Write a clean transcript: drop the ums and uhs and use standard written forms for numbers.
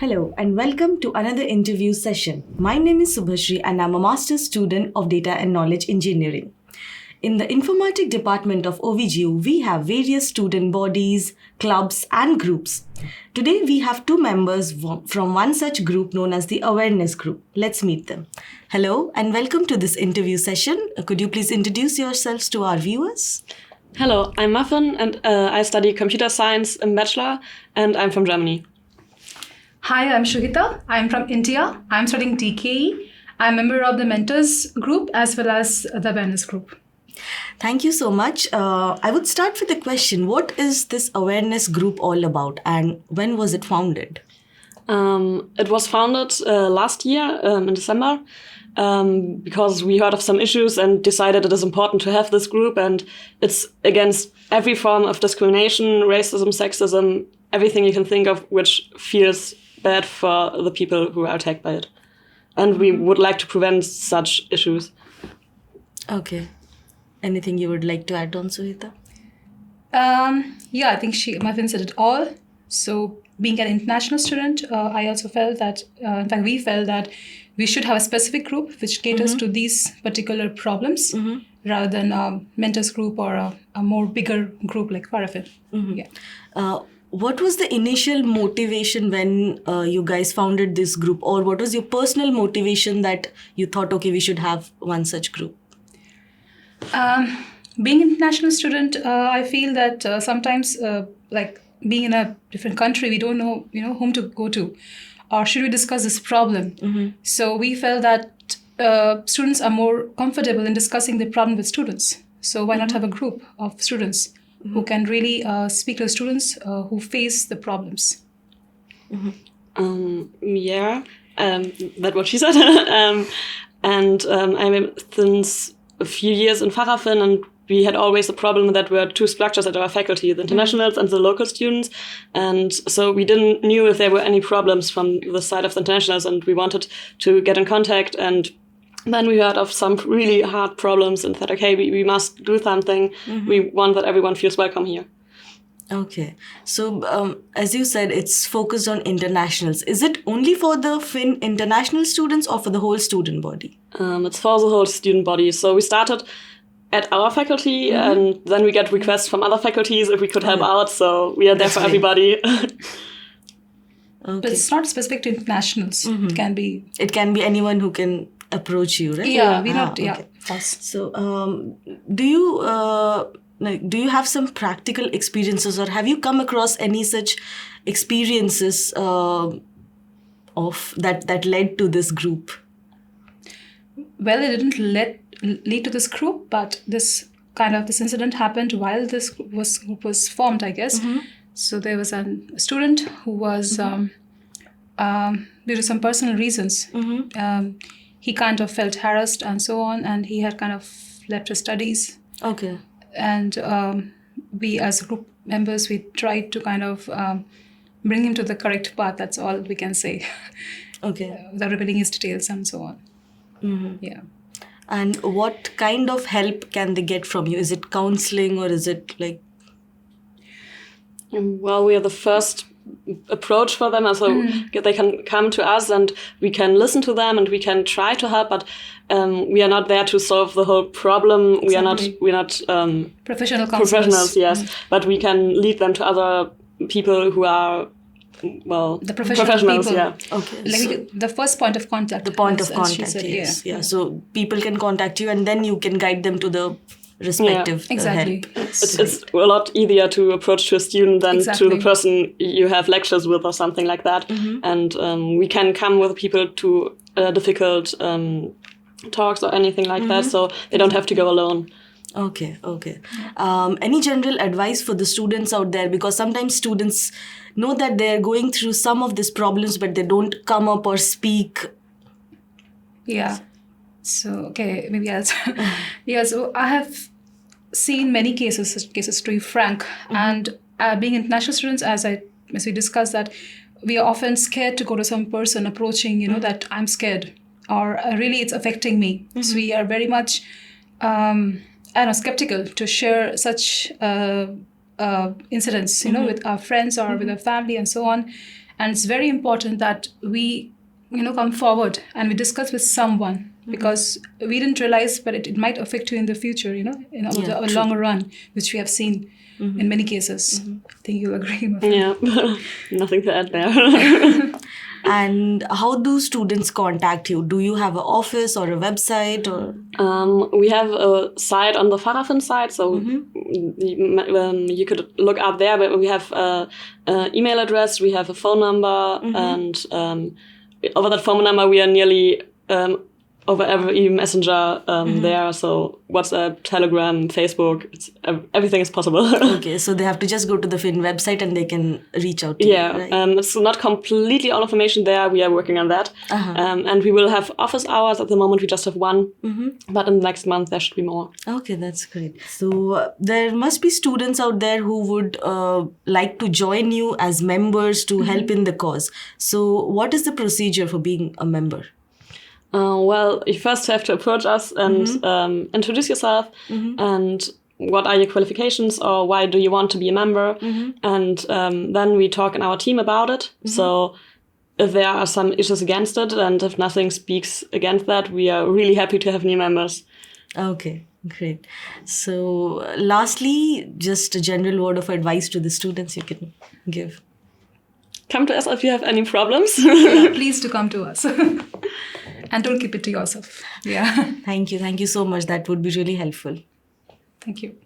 Hello and welcome to another interview session. My name is Subhashri and I'm a master's student of Data and Knowledge Engineering. In the Informatic Department of OVGU, we have various student bodies, clubs and groups. Today we have two members from one such group known as the Awareness Group. Let's meet them. Hello and welcome to this interview session. Could you please introduce yourselves to our viewers? Hello, I'm Muffin and I study computer science in bachelor and I'm from Germany. Hi, I'm Shuhita. I'm from India. I'm studying DKE. I'm a member of the Mentors group as well as the Awareness group. Thank you so much. I would start with the question, what is this awareness group all about and when was it founded? It was founded last year in December because we heard of some issues and decided it is important to have this group, and it's against every form of discrimination, racism, sexism, everything you can think of which feels bad for the people who are attacked by it. And we would like to prevent such issues. Okay. Anything you would like to add on, Suhita? I think Muffin said it all. So being an international student, I also felt that, in fact, we felt that we should have a specific group which caters to these particular problems rather than a mentors group or a more bigger group like FaRaFIN. Yeah. What was the initial motivation when you guys founded this group, or what was your personal motivation that you thought, okay, we should have one such group? Being an international student, I feel that sometimes, like being in a different country, we don't know, whom to go to, or should we discuss this problem? So we felt that students are more comfortable in discussing the problem with students. So why not have a group of students who can really speak to the students who face the problems? That's what she said. I'm since a few years in FaRaFIN, and we had always a problem that there were two structures at our faculty, the internationals and the local students. And so we didn't knew if there were any problems from the side of the internationals, and we wanted to get in contact. And then we heard of some really hard problems and thought, okay, we must do something. We want that everyone feels welcome here. Okay. So, as you said, it's focused on internationals. Is it only for the Finn international students or for the whole student body? It's for the whole student body. So we started at our faculty, and then we get requests from other faculties if we could help out. So we are there for everybody. Okay. But it's not specific to internationals. It can be anyone who can approach you, right? Yeah, we not. Yeah. Okay. So, do you have some practical experiences, or have you come across any such experiences of that led to this group? Well, it didn't lead to this group, but this incident happened while this group was formed, I guess. So there was a student who was due to some personal reasons, he kind of felt harassed and so on, and he had kind of left his studies. Okay. And we as group members, we tried to kind of bring him to the correct path. That's all we can say. Okay. Without revealing his details and so on. Yeah. And what kind of help can they get from you? Is it counseling, or is it like... Well, we are the first approach for them, so they can come to us and we can listen to them and we can try to help, but we are not there to solve the whole problem. Exactly. We're not professional counselors. Yes, but we can lead them to other people who are the professionals. People. Yeah. Okay. Like the first point of contact. The point of contact. Said, yes. Yeah. So people can contact you and then you can guide them to the respective exactly. help. It's a lot easier to approach to a student than to the person you have lectures with or something like that. And we can come with people to difficult talks or anything like that, so they don't have to go alone. Okay. Any general advice for the students out there? Because sometimes students know that they're going through some of these problems, but they don't come up or speak. Yeah. So, okay, maybe I'll... Yeah, so I have seen many cases to be frank. And being international students, as we discussed, that we are often scared to go to some person approaching, that I'm scared, or really it's affecting me. So we are very much, skeptical to share such incidents, with our friends or with our family and so on. And it's very important that we, come forward and we discuss with someone, because we didn't realize, but it might affect you in the future, in the longer run, which we have seen in many cases. I think you'll agree. My friend. Yeah, nothing to add there. And how do students contact you? Do you have an office or a website? Or We have a site on the FaRaFIN site, so you could look up there. But we have an email address, we have a phone number, and over that phone number we are nearly over every messenger there. So WhatsApp, Telegram, Facebook, everything is possible. Okay, so they have to just go to the FIN website and they can reach out to you, right? It's not completely all information there. We are working on that. And we will have office hours. At the moment, we just have one. But in the next month, there should be more. Okay, that's great. So there must be students out there who would like to join you as members to help in the cause. So what is the procedure for being a member? Well, you first have to approach us and introduce yourself and what are your qualifications or why do you want to be a member. And then we talk in our team about it. So if there are some issues against it and if nothing speaks against that, we are really happy to have new members. Okay, great. So lastly, just a general word of advice to the students you can give. Come to us if you have any problems. Please do come to us. And don't keep it to yourself. Yeah. Thank you. Thank you so much. That would be really helpful. Thank you.